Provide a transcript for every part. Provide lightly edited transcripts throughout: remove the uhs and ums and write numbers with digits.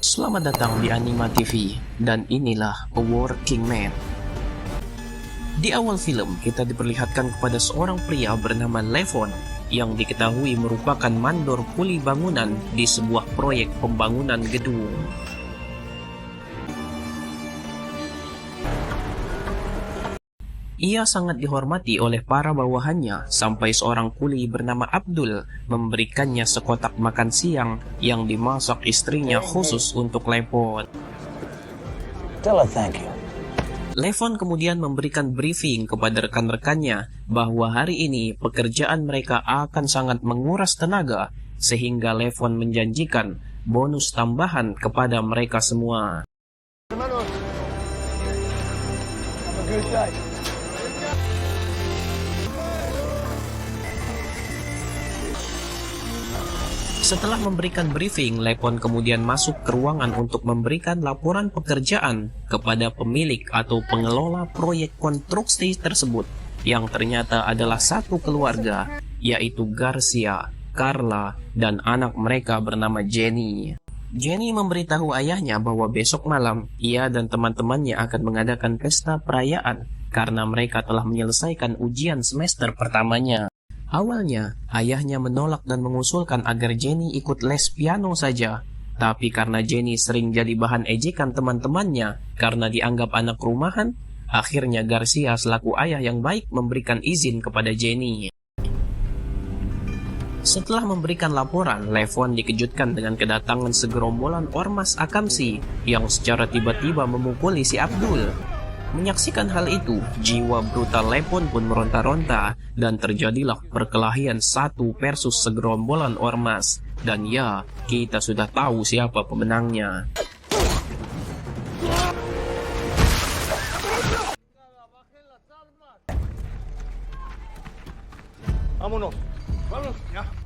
Selamat datang di Anima TV, dan inilah A Working Man. Di awal film, kita diperlihatkan kepada seorang pria bernama Levon yang diketahui merupakan mandor kuli bangunan di sebuah proyek pembangunan gedung. Ia sangat dihormati oleh para bawahannya sampai seorang kuli bernama Abdul memberikannya sekotak makan siang yang dimasak istrinya khusus untuk Levon. Tell her thank you. Levon kemudian memberikan briefing kepada rekan-rekannya bahwa hari ini pekerjaan mereka akan sangat menguras tenaga, sehingga Levon menjanjikan bonus tambahan kepada mereka semua. Hermanos, have a good day. Setelah memberikan briefing, Levon kemudian masuk ke ruangan untuk memberikan laporan pekerjaan kepada pemilik atau pengelola proyek konstruksi tersebut, yang ternyata adalah satu keluarga, yaitu Garcia, Carla, dan anak mereka bernama Jenny. Jenny memberitahu ayahnya bahwa besok malam ia dan teman-temannya akan mengadakan pesta perayaan karena mereka telah menyelesaikan ujian semester pertamanya. Awalnya, ayahnya menolak dan mengusulkan agar Jenny ikut les piano saja. Tapi karena Jenny sering jadi bahan ejekan teman-temannya karena dianggap anak rumahan, akhirnya Garcia selaku ayah yang baik memberikan izin kepada Jenny. Setelah memberikan laporan, Levon dikejutkan dengan kedatangan segerombolan ormas Akamsi yang secara tiba-tiba memukuli si Abdul. Menyaksikan hal itu, jiwa brutal Levon pun meronta-ronta dan terjadilah perkelahian satu versus segerombolan ormas. Dan ya, kita sudah tahu siapa pemenangnya.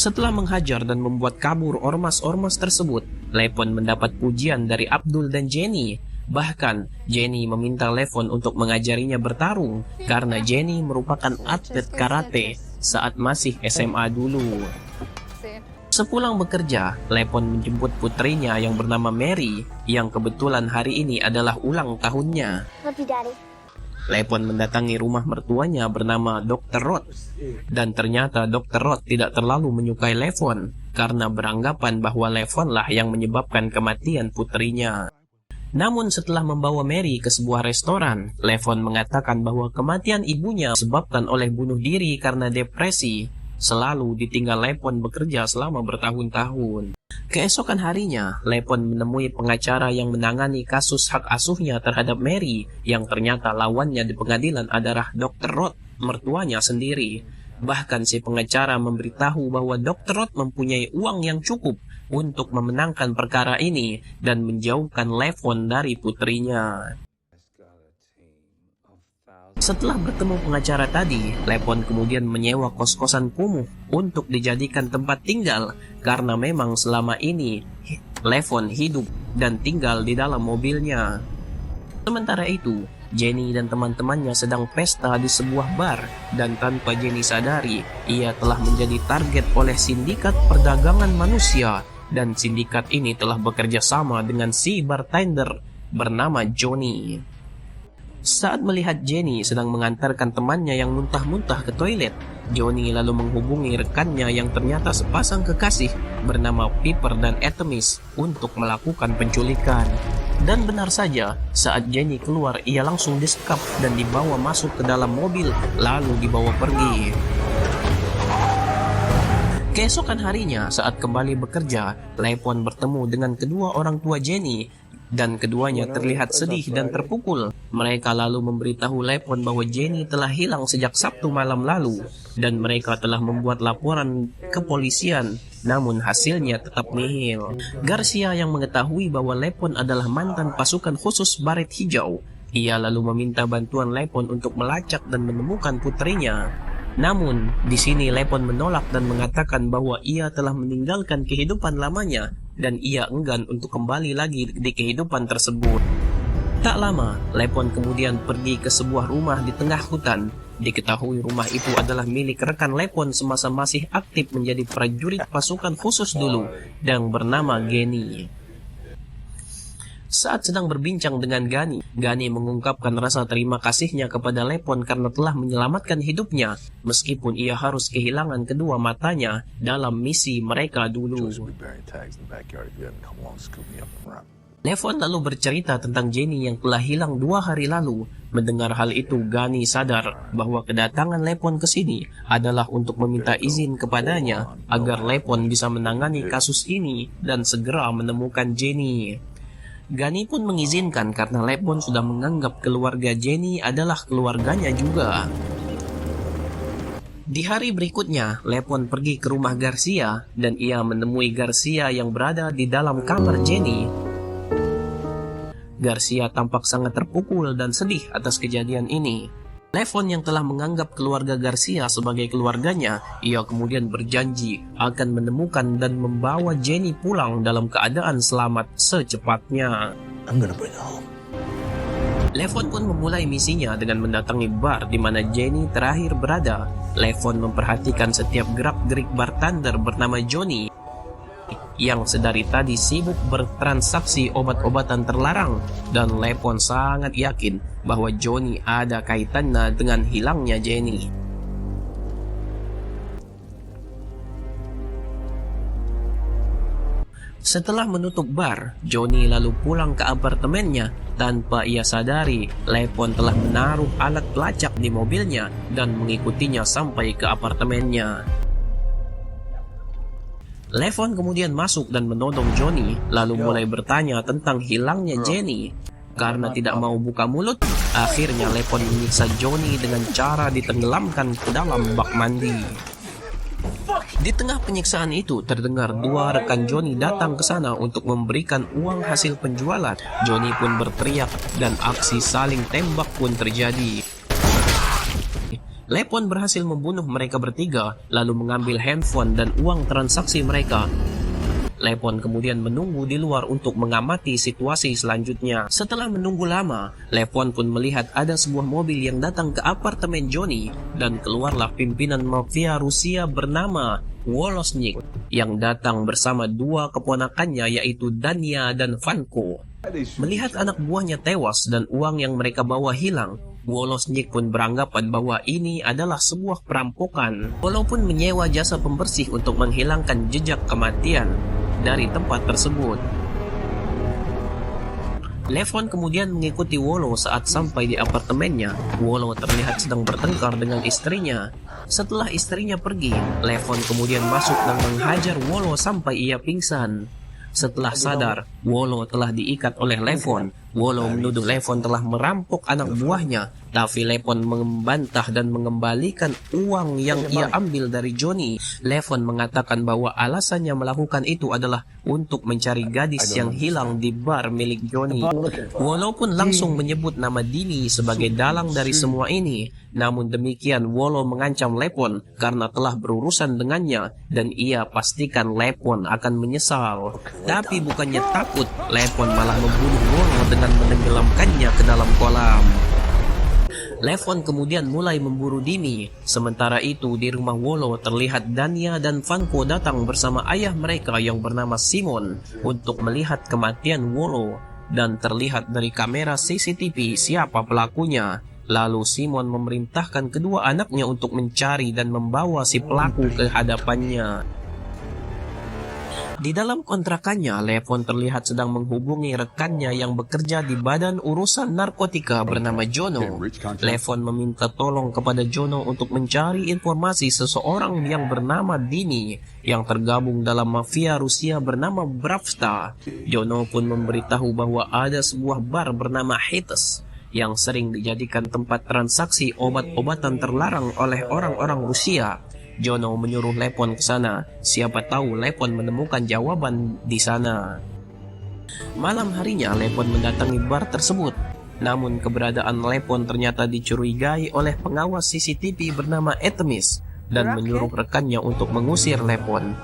Setelah menghajar dan membuat kabur ormas-ormas tersebut, Levon mendapat pujian dari Abdul dan Jenny. Bahkan, Jenny meminta Levon untuk mengajarinya bertarung karena Jenny merupakan atlet karate saat masih SMA dulu. Sepulang bekerja, Levon menjemput putrinya yang bernama Mary, yang kebetulan hari ini adalah ulang tahunnya. Levon mendatangi rumah mertuanya bernama Dr. Roth, dan ternyata Dr. Roth tidak terlalu menyukai Levon karena beranggapan bahwa Levon lah yang menyebabkan kematian putrinya. Namun setelah membawa Mary ke sebuah restoran, Levon mengatakan bahwa kematian ibunya disebabkan oleh bunuh diri karena depresi. Selalu ditinggal Levon bekerja selama bertahun-tahun. Keesokan harinya, Levon menemui pengacara yang menangani kasus hak asuhnya terhadap Mary, yang ternyata lawannya di pengadilan adalah Dr. Roth, mertuanya sendiri. Bahkan si pengacara memberitahu bahwa Dr. Roth mempunyai uang yang cukup untuk memenangkan perkara ini dan menjauhkan Levon dari putrinya. Setelah bertemu pengacara tadi, Levon kemudian menyewa kos-kosan kumuh untuk dijadikan tempat tinggal karena memang selama ini Levon hidup dan tinggal di dalam mobilnya. Sementara itu, Jenny dan teman-temannya sedang pesta di sebuah bar, dan tanpa Jenny sadari, ia telah menjadi target oleh sindikat perdagangan manusia, dan sindikat ini telah bekerja sama dengan si bartender bernama Johnny. Saat melihat Jenny sedang mengantarkan temannya yang muntah-muntah ke toilet, Johnny lalu menghubungi rekannya yang ternyata sepasang kekasih bernama Piper dan Artemis untuk melakukan penculikan. Dan benar saja, saat Jenny keluar, ia langsung disekap dan dibawa masuk ke dalam mobil, lalu dibawa pergi. Keesokan harinya, saat kembali bekerja, Levon bertemu dengan kedua orang tua Jenny, dan keduanya terlihat sedih dan terpukul. Mereka lalu memberitahu Levon bahwa Jenny telah hilang sejak Sabtu malam lalu, dan mereka telah membuat laporan ke polisian, namun hasilnya tetap nihil. Garcia yang mengetahui bahwa Levon adalah mantan pasukan khusus Baret Hijau, ia lalu meminta bantuan Levon untuk melacak dan menemukan putrinya. Namun, di sini Levon menolak dan mengatakan bahwa ia telah meninggalkan kehidupan lamanya dan ia enggan untuk kembali lagi di kehidupan tersebut. Tak lama, Levon kemudian pergi ke sebuah rumah di tengah hutan. Diketahui rumah itu adalah milik rekan Levon semasa masih aktif menjadi prajurit pasukan khusus dulu yang bernama Genny. Saat sedang berbincang dengan Gani, Gani mengungkapkan rasa terima kasihnya kepada Lepon karena telah menyelamatkan hidupnya, meskipun ia harus kehilangan kedua matanya dalam misi mereka dulu. Lepon lalu bercerita tentang Jenny yang telah hilang 2 hari lalu. Mendengar hal itu, Gani sadar bahwa kedatangan Lepon ke sini adalah untuk meminta izin kepadanya agar Lepon bisa menangani kasus ini dan segera menemukan Jenny. Gani pun mengizinkan karena Lepon sudah menganggap keluarga Jenny adalah keluarganya juga. Di hari berikutnya, Lepon pergi ke rumah Garcia dan ia menemui Garcia yang berada di dalam kamar Jenny. Garcia tampak sangat terpukul dan sedih atas kejadian ini. Lepon yang telah menganggap keluarga Garcia sebagai keluarganya, ia kemudian berjanji akan menemukan dan membawa Jenny pulang dalam keadaan selamat secepatnya. I'm gonna bring her home. Lepon pun memulai misinya dengan mendatangi bar di mana Jenny terakhir berada. Lepon memperhatikan setiap gerak-gerik bartender bernama Johnny yang sedari tadi sibuk bertransaksi obat-obatan terlarang, dan Lepon sangat yakin bahwa Johnny ada kaitannya dengan hilangnya Jenny. Setelah menutup bar, Johnny lalu pulang ke apartemennya. Tanpa ia sadari, Lepon telah menaruh alat pelacak di mobilnya dan mengikutinya sampai ke apartemennya. Lepon kemudian masuk dan menodong Johnny, lalu mulai bertanya tentang hilangnya Jenny. Karena tidak mau buka mulut, akhirnya Lepon menyiksa Johnny dengan cara ditenggelamkan ke dalam bak mandi. Di tengah penyiksaan itu, terdengar 2 rekan Johnny datang ke sana untuk memberikan uang hasil penjualan. Johnny pun berteriak dan aksi saling tembak pun terjadi. Lepon berhasil membunuh mereka bertiga, lalu mengambil handphone dan uang transaksi mereka. Lepon kemudian menunggu di luar untuk mengamati situasi selanjutnya. Setelah menunggu lama, Lepon pun melihat ada sebuah mobil yang datang ke apartemen Johnny, dan keluarlah pimpinan mafia Rusia bernama Wolosnik yang datang bersama 2 keponakannya yaitu Dania dan Vanko. Melihat anak buahnya tewas dan uang yang mereka bawa hilang, Wolosnik pun beranggapan bahwa ini adalah sebuah perampokan. Walaupun menyewa jasa pembersih untuk menghilangkan jejak kematian dari tempat tersebut, Lepon kemudian mengikuti Wolo saat sampai di apartemennya. Wolo terlihat sedang bertengkar dengan istrinya. Setelah istrinya pergi, Lepon kemudian masuk dan menghajar Wolo sampai ia pingsan. Setelah sadar, Wolo telah diikat oleh Lepon. Wolo menuduh Lepon telah merampok anak buahnya, tapi Lepon membantah dan mengembalikan uang yang ia ambil dari Johnny. Lepon mengatakan bahwa alasannya melakukan itu adalah untuk mencari gadis yang hilang di bar milik Johnny. Wolo pun langsung menyebut nama Dini sebagai dalang dari semua ini. Namun demikian, Wolo mengancam Lepon karena telah berurusan dengannya dan ia pastikan Lepon akan menyesal. Tapi bukannya takut, Lepon malah membunuh Wolo dengan menenggelamkannya ke dalam kolam. Lepon kemudian mulai memburu Dini. Sementara itu di rumah Wolo terlihat Dania dan Vanko datang bersama ayah mereka yang bernama Simon untuk melihat kematian Wolo, dan terlihat dari kamera CCTV siapa pelakunya. Lalu Simon memerintahkan kedua anaknya untuk mencari dan membawa si pelaku ke hadapannya. Di dalam kontrakannya, Lepon terlihat sedang menghubungi rekannya yang bekerja di Badan Urusan Narkotika bernama Jono. Lepon meminta tolong kepada Jono untuk mencari informasi seseorang yang bernama Dini yang tergabung dalam mafia Rusia bernama Bravsta. Jono pun memberitahu bahwa ada sebuah bar bernama Hites yang sering dijadikan tempat transaksi obat-obatan terlarang oleh orang-orang Rusia. Jono menyuruh Lepon ke sana. Siapa tahu Lepon menemukan jawaban di sana. Malam harinya Lepon mendatangi bar tersebut. Namun keberadaan Lepon ternyata dicurigai oleh pengawas CCTV bernama Etemis dan menyuruh rekannya untuk mengusir Lepon.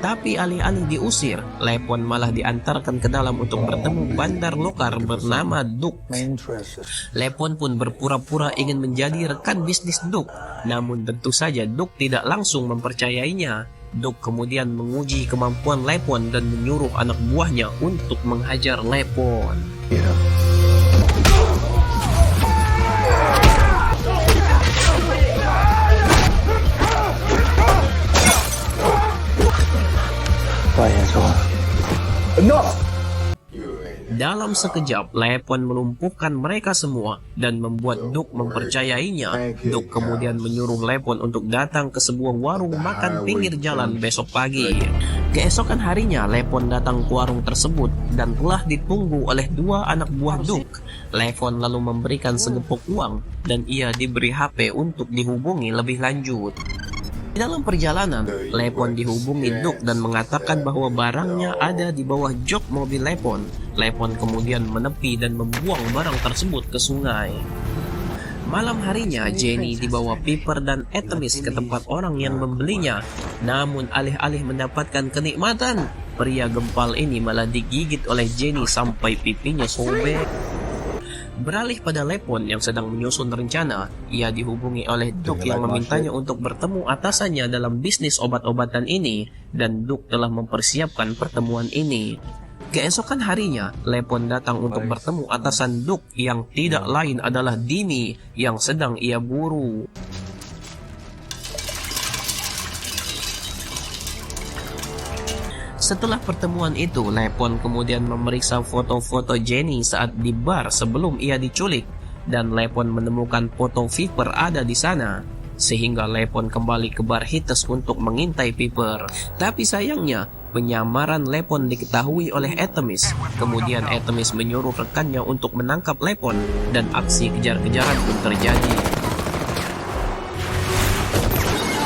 Tapi alih-alih diusir, Lepon malah diantarkan ke dalam untuk bertemu bandar lokal bernama Duk. Lepon pun berpura-pura ingin menjadi rekan bisnis Duk. Namun tentu saja Duk tidak langsung mempercayainya. Duke kemudian menguji kemampuan Lepon dan menyuruh anak buahnya untuk menghajar Lepon. Enough! Dalam sekejap, Lepon melumpuhkan mereka semua dan membuat Duke mempercayainya. Duke kemudian menyuruh Lepon untuk datang ke sebuah warung makan pinggir jalan besok pagi. Keesokan harinya, Lepon datang ke warung tersebut dan telah ditunggu oleh dua anak buah Duke. Lepon lalu memberikan segepok uang dan ia diberi HP untuk dihubungi lebih lanjut. Di dalam perjalanan, Lepon dihubungi Duke dan mengatakan bahwa barangnya ada di bawah jok mobil Lepon. Lepon kemudian menepi dan membuang barang tersebut ke sungai. Malam harinya, Jenny dibawa Piper dan Artemis ke tempat orang yang membelinya. Namun alih-alih mendapatkan kenikmatan, pria gempal ini malah digigit oleh Jenny sampai pipinya sobek. Beralih pada Lepon yang sedang menyusun rencana, ia dihubungi oleh Duke yang memintanya untuk bertemu atasannya dalam bisnis obat-obatan ini, dan Duke telah mempersiapkan pertemuan ini. Keesokan harinya, Lepon datang untuk bertemu atasan Duke yang tidak lain adalah Dini yang sedang ia buru. Setelah pertemuan itu, Lepon kemudian memeriksa foto-foto Jenny saat di bar sebelum ia diculik, dan Lepon menemukan foto Piper ada di sana. Sehingga Lepon kembali ke bar Hites untuk mengintai Piper. Tapi sayangnya, penyamaran Lepon diketahui oleh Artemis. Kemudian Artemis menyuruh rekannya untuk menangkap Lepon, dan aksi kejar-kejaran pun terjadi.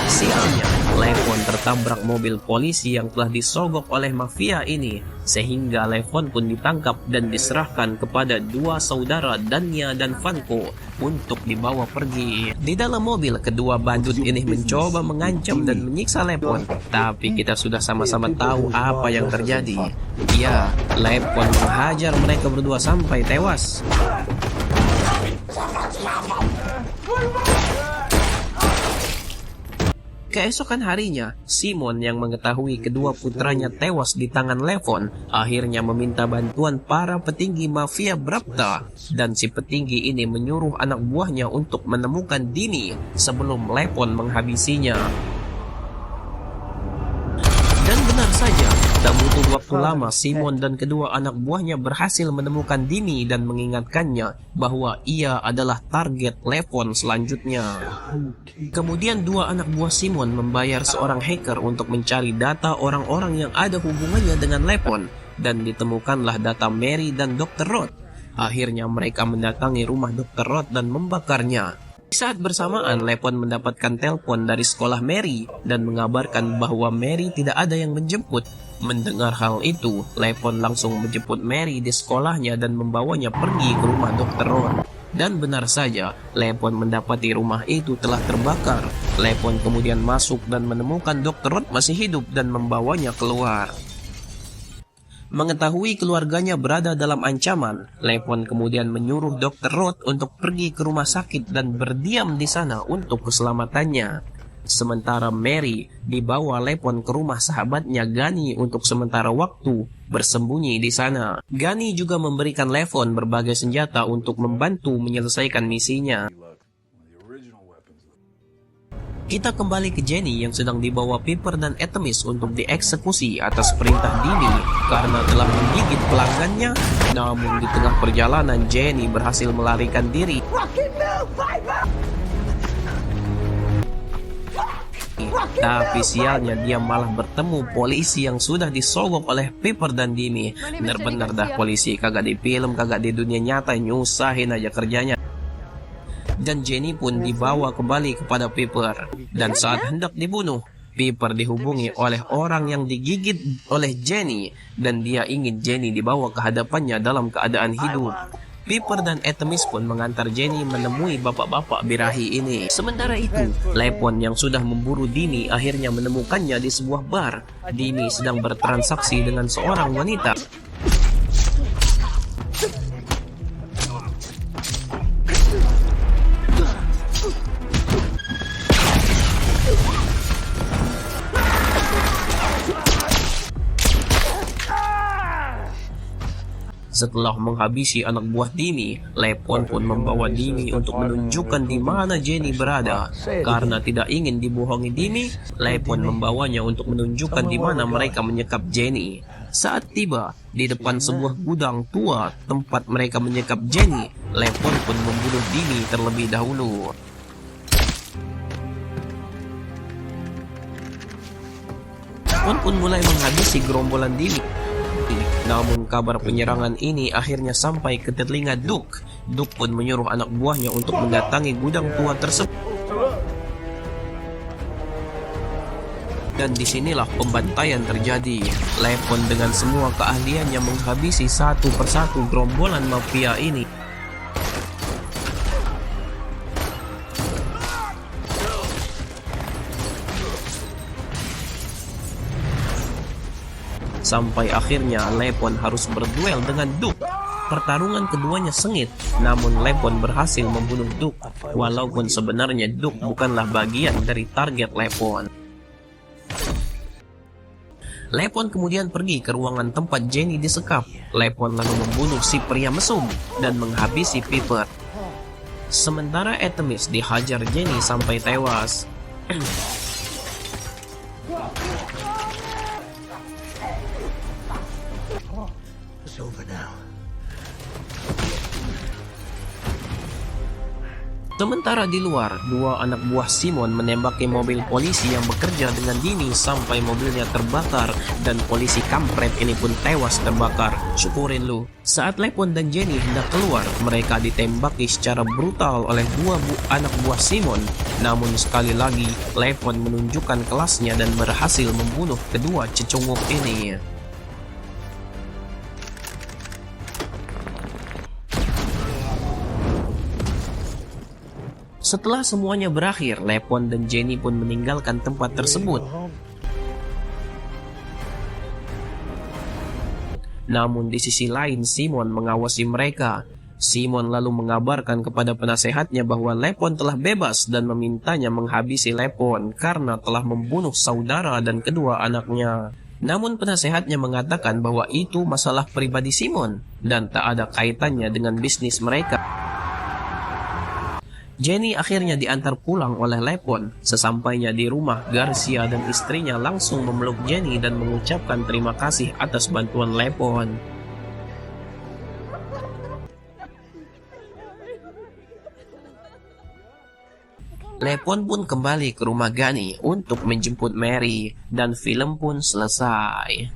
Sialnya, Lepon tertabrak mobil polisi yang telah disogok oleh mafia ini, sehingga Lepon pun ditangkap dan diserahkan kepada dua saudara Danya dan Vanko untuk dibawa pergi. Di dalam mobil, kedua bandut ini mencoba mengancam dan menyiksa Lepon, tapi kita sudah sama-sama tahu apa yang terjadi. Ya, Lepon menghajar mereka berdua sampai tewas. Keesokan harinya, Simon yang mengetahui kedua putranya tewas di tangan Lepon akhirnya meminta bantuan para petinggi mafia Brapta, dan si petinggi ini menyuruh anak buahnya untuk menemukan Dini sebelum Lepon menghabisinya. Dan benar saja, tak butuh waktu lama Simon dan kedua anak buahnya berhasil menemukan Dini dan mengingatkannya bahwa ia adalah target Lepon selanjutnya. Kemudian dua anak buah Simon membayar seorang hacker untuk mencari data orang-orang yang ada hubungannya dengan Lepon, dan ditemukanlah data Mary dan Dr. Roth. Akhirnya mereka mendatangi rumah Dr. Roth dan membakarnya. Saat bersamaan, Lepon mendapatkan telepon dari sekolah Mary dan mengabarkan bahwa Mary tidak ada yang menjemput. Mendengar hal itu, Lepon langsung menjemput Mary di sekolahnya dan membawanya pergi ke rumah Dr. Roth. Dan benar saja, Lepon mendapati rumah itu telah terbakar. Lepon kemudian masuk dan menemukan Dr. Roth masih hidup dan membawanya keluar. Mengetahui keluarganya berada dalam ancaman, Lepon kemudian menyuruh Dr. Roth untuk pergi ke rumah sakit dan berdiam di sana untuk keselamatannya. Sementara Mary dibawa Lepon ke rumah sahabatnya Gani untuk sementara waktu bersembunyi di sana. Gani juga memberikan Lepon berbagai senjata untuk membantu menyelesaikan misinya. Kita kembali ke Jenny yang sedang dibawa Piper dan Artemis untuk dieksekusi atas perintah Dini karena telah menggigit pelanggannya. Namun di tengah perjalanan, Jenny berhasil melarikan diri. Tapi sialnya dia malah bertemu polisi yang sudah disogok oleh Piper dan Dini. Benar-benar dah polisi kagak di film, kagak di dunia nyata, nyusahin aja kerjanya. Dan Jenny pun dibawa kembali kepada Piper. Dan saat hendak dibunuh, Piper dihubungi oleh orang yang digigit oleh Jenny, dan dia ingin Jenny dibawa ke hadapannya dalam keadaan hidup. Piper dan Artemis pun mengantar Jenny menemui bapak-bapak birahi ini. Sementara itu, Lepon yang sudah memburu Dini akhirnya menemukannya di sebuah bar. Dini sedang bertransaksi dengan seorang wanita. Setelah menghabisi anak buah Dini, Lepon pun membawa Dini untuk menunjukkan di mana Jenny berada. Karena tidak ingin dibohongi Dini, Lepon membawanya untuk menunjukkan di mana mereka menyekap Jenny. Saat tiba di depan sebuah gudang tua tempat mereka menyekap Jenny, Lepon pun membunuh Dini terlebih dahulu. Lepon pun mulai menghabisi gerombolan Dini. Namun kabar penyerangan ini akhirnya sampai ke telinga Duke. Duke pun menyuruh anak buahnya untuk mendatangi gudang tua tersebut. Dan disinilah pembantaian terjadi. Lepon dengan semua keahliannya menghabisi satu persatu gerombolan mafia ini. Sampai akhirnya Lepon harus berduel dengan Duke. Pertarungan keduanya sengit, namun Lepon berhasil membunuh Duke. Walaupun sebenarnya Duke bukanlah bagian dari target Lepon. Lepon kemudian pergi ke ruangan tempat Jenny disekap. Lepon lalu membunuh si pria mesum dan menghabisi Piper. Sementara Artemis dihajar Jenny sampai tewas. It's over now. Sementara di luar, dua anak buah Simon menembaki mobil polisi yang bekerja dengan Dini sampai mobilnya terbakar dan polisi kampret ini pun tewas terbakar. Syukurin lu. Saat Lepon dan Jenny hendak keluar, mereka ditembaki secara brutal oleh dua anak buah Simon. Namun sekali lagi, Lepon menunjukkan kelasnya dan berhasil membunuh kedua cecunguk ini. Setelah semuanya berakhir, Lepon dan Jenny pun meninggalkan tempat tersebut. Namun di sisi lain, Simon mengawasi mereka. Simon lalu mengabarkan kepada penasehatnya bahwa Lepon telah bebas dan memintanya menghabisi Lepon karena telah membunuh saudara dan kedua anaknya. Namun penasehatnya mengatakan bahwa itu masalah pribadi Simon dan tak ada kaitannya dengan bisnis mereka. Jenny akhirnya diantar pulang oleh Lepon. Sesampainya di rumah, Garcia dan istrinya langsung memeluk Jenny dan mengucapkan terima kasih atas bantuan Lepon. Lepon pun kembali ke rumah Gunny untuk menjemput Mary dan film pun selesai.